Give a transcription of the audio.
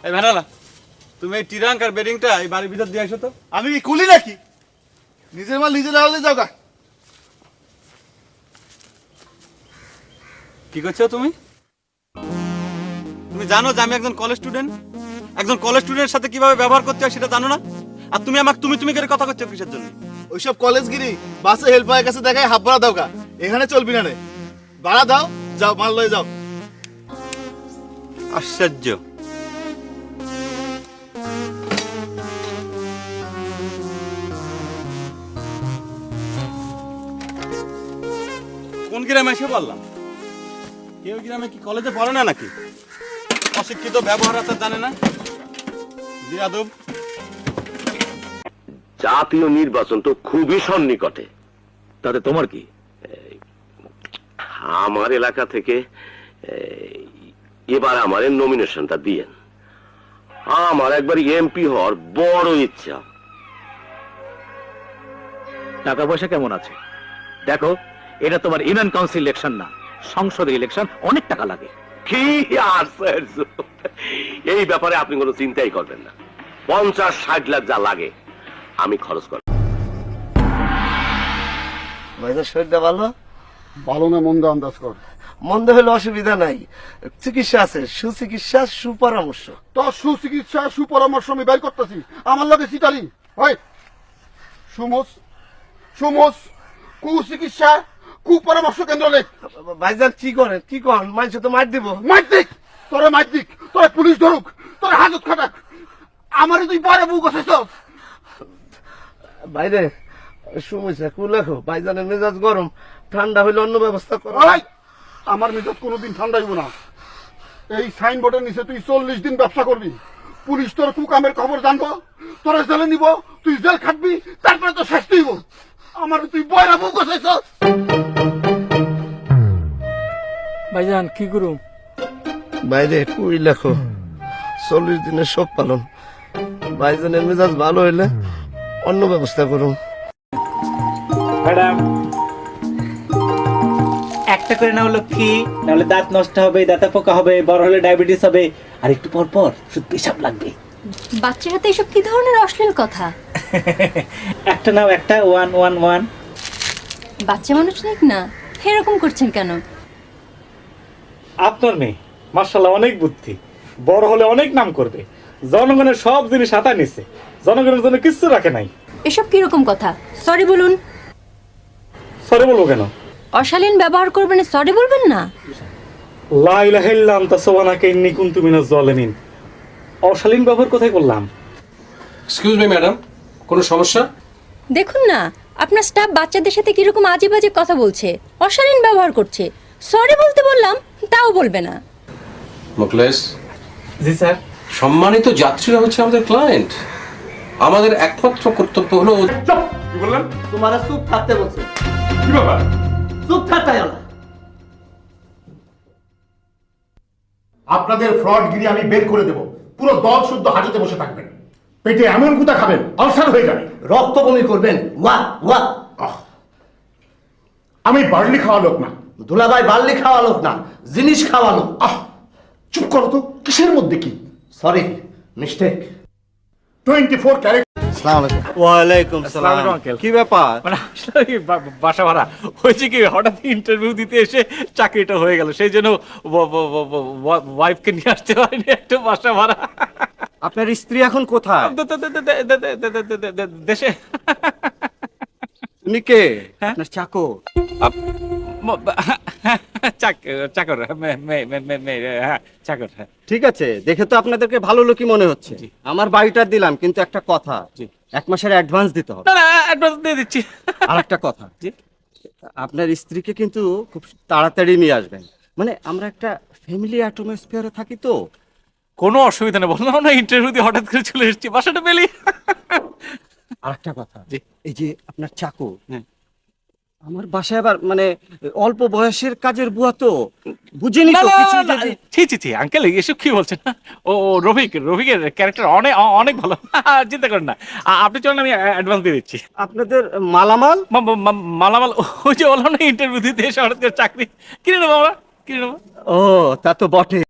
এই ভ্যানালা, তুমি এই টিরাঙ্ক আর বেডিংটা এই বাড়ির ভিতর দিয়ে আসো তো। আমি কি কুলি নাকি? নিজের মাল নিজে না হলে যাও গা। কি করছো তুমি? তুমি জানো যে আমি একজন কলেজ স্টুডেন্ট? একজন কলেজ স্টুডেন্টের সাথে কিভাবে ব্যবহার করতে হয় সেটা জানো না? আর তুমি আমাকে তুমি করে কথা করছো কিসের জন্য? ওইসব কলেজগিরি বাসে হেল্পারের কাছে দেখায় হাফ ভাড়া দাও গা। এখানে চলবি না রে। ভাড়া দাও, যাও মাল লয়ে যাও। আশ্চর্য। কোন গ্রামে এসে বললাম? কেউ গ্রামে কি কলেজে পড়ে না নাকি? অশিক্ষিত, ব্যবহার আচার জানে না, বিয়াদব। জাতীয় নির্বাচন তো খুবই সন্নিকটে, তাতে তোমার কি? আমার এলাকা থেকে এবার আমার নমিনেশনটা দিয়েন। আমার একবার এমপি হওয়ার বড় ইচ্ছা। টাকা পয়সা কেমন আছে দেখো, এটা তোমার ইউনিয়ন কাউন্সিল ইলেকশন না, সংসদের ইলেকশন, অনেক টাকা লাগে। কি আশ্চর্য! এই ব্যাপারে আপনি কোনো চিন্তাই করবেন না, 50-60 লাখ যা লাগে আমি খরচ করব। ভাইজান শরীরটা ভালো? ভালো না মন্দ আন্দাজ কর। মন্দ হলে অসুবিধা নাই, চিকিৎসা আছে, সুচিকিৎসা, সুপরামর্শ। তোর সুচিকিৎসা সুপরামর্শ আমি বের করতেছি। আমার লগে সিটালি হয় সুমোস কুচিকিৎসা কুপরামর্শ কেন্দ্র লেখ। ভাইজান কি করেন, কি করেন? মানুষ তো মার দিব। মার দিক, তোরে পুলিশ ধরুক, তোরে হাজত খাটাক। আমারে তুই পরে বউ গেছিস। বাইরে সমস্যা কু লেখো। ভাইজানের মেজাজ গরম, ঠান্ডা হইলে অন্য ব্যবস্থা করো। আমার মেজাজ কোনোদিন ঠান্ডা হইব না। এই সাইনবোর্ডের নিচে তুই 40 দিন ব্যবসা করবি, পুলিশ তোর কুকামের খবর জানবো, তোরা জেলে নিব, তুই জেল খাটবি, তারপরে তো শাস্তি হইব। আমার তুই বয়রা বউ গেছিস। ভাইজান কি করু? বাইরে কুই লেখো, 40 দিনের শোক পালন। ভাইজানের মেজাজ ভালো হইলে অন্য ব্যবস্থা করুন। ম্যাডাম একটা করে নাও লক্ষ্মী, নাহলে দাঁত নষ্ট হবে, দাঁতে পোকা হবে, বড় হলে ডায়াবেটিস হবে, আর একটু পর পর শুধু পেশাব লাগবে। বাচ্চার হাতে এসব কি ধরনের অশ্লীল কথা? একটা নাও, একটা 111। বাচ্চা মানুষ নাক না, এরকম করছেন কেন? আপনার মেয়ে মাশাআল্লাহ অনেক বুদ্ধি, বড় হলে অনেক নাম করবে, জনগণের সব জিনিস হাতায় নিচ্ছে, জনগণের জন্য কিচ্ছু রাখে নাই। এসব কিরকম কথা? সরি বলুন। সরি বলবো কেন? অশালীন ব্যবহার করবেন, সরি বলবেন না? লা ইলাহা ইল্লা আনতা সুবহানাকা ইন্নী কুনতু মিনাজ জালিমিন। অশালীন ব্যবহার কোথায় করলাম? এক্সকিউজ মি ম্যাডাম, কোনো সমস্যা? দেখুন না, আপনার স্টাফ বাচ্চাদের সাথে কিরকম আজে বাজে কথা বলছে, অশালীন ব্যবহার করছে। সরি বলতে বললাম, তাও বলবে না। মুখলেস। জি স্যার। সম্মানিত যাত্রীরা হচ্ছে আমাদের ক্লায়েন্ট, আমাদের একমাত্র কর্তব্য হলো। কি বললেন? তোমার চুপ থাকতে বলছে। কি ব্যাপার? চুপ থাকতে না। আপনাদের ফ্রডগিরি আমি বের করে দেব। পুরো দল শুদ্ধ হাজতে বসে থাকবেন, পেটে এমন গুতা খাবেন আলসার হয়ে যাবে, রক্ত বমি করবেন। ওয়া ওয়া। আমি বার্লি খাওয়া লোক না। দুলাভাই বার্লি খাওয়া লোক না, জিনিস খাওয়া লোক। চুপ করো তো, কিসের মধ্যে কি? Sorry, mistake. 24 ক্যারেক্টার। ওয়ালাইকুম সালাম। কি ব্যাপার? মানে আসলে বাসা ভাড়া হয়েছে কি, হঠাৎ ইন্টারভিউ দিতে এসে চাকরিটা হয়ে গেল, সেই জন্য ওয়াইফকে নিয়ে আসতে পারিনি, একটা বাসা ভাড়া। আপনার স্ত্রী এখন কোথায়? দেশে। তুমি কে? আপনার চাকর? চাকর, চাকর। ঠিক আছে, দেখে তো আপনাদেরকে ভালো লোকই মনে হচ্ছে। আমার বাড়িটা দিলাম, কিন্তু একটা কথা, 1 মাসের অ্যাডভান্স দিতে হবে। না, অ্যাডভান্স দিয়ে দিচ্ছি। আর একটা কথা, আপনার স্ত্রীকে কিন্তু খুব তাড়াতাড়ি নিয়ে আসবেন। মানে আমরা একটা ফ্যামিলি অ্যাটমসফিয়ারে থাকি তো। কোনো অসুবিধা নেই, বললাম না ইন্টারভিউ দিয়ে হঠাৎ করে চলে এসেছি, বাসাটা পেলি। আর একটা কথা, এই যে আপনার চাকর, আমার বাসায় আবার মানে অল্প বয়সের কাজের বুয়া তো, বুঝিনি তো কিছু। ছি আঙ্কেল, এসব কি বলছেন? ও রফিকের ক্যারেক্টার অনেক অনেক ভালো, চিন্তা করেন না। আপনি চলেন, আমি অ্যাডভান্স দিয়ে দিচ্ছি। আপনাদের মালামাল? মালামাল ওই যে বললাম না ইন্টারভিউ দিতে এসে হঠাৎ করে চাকরি কিনে নেবো আমরা, কিনে নেবো। ও তা তো বটে।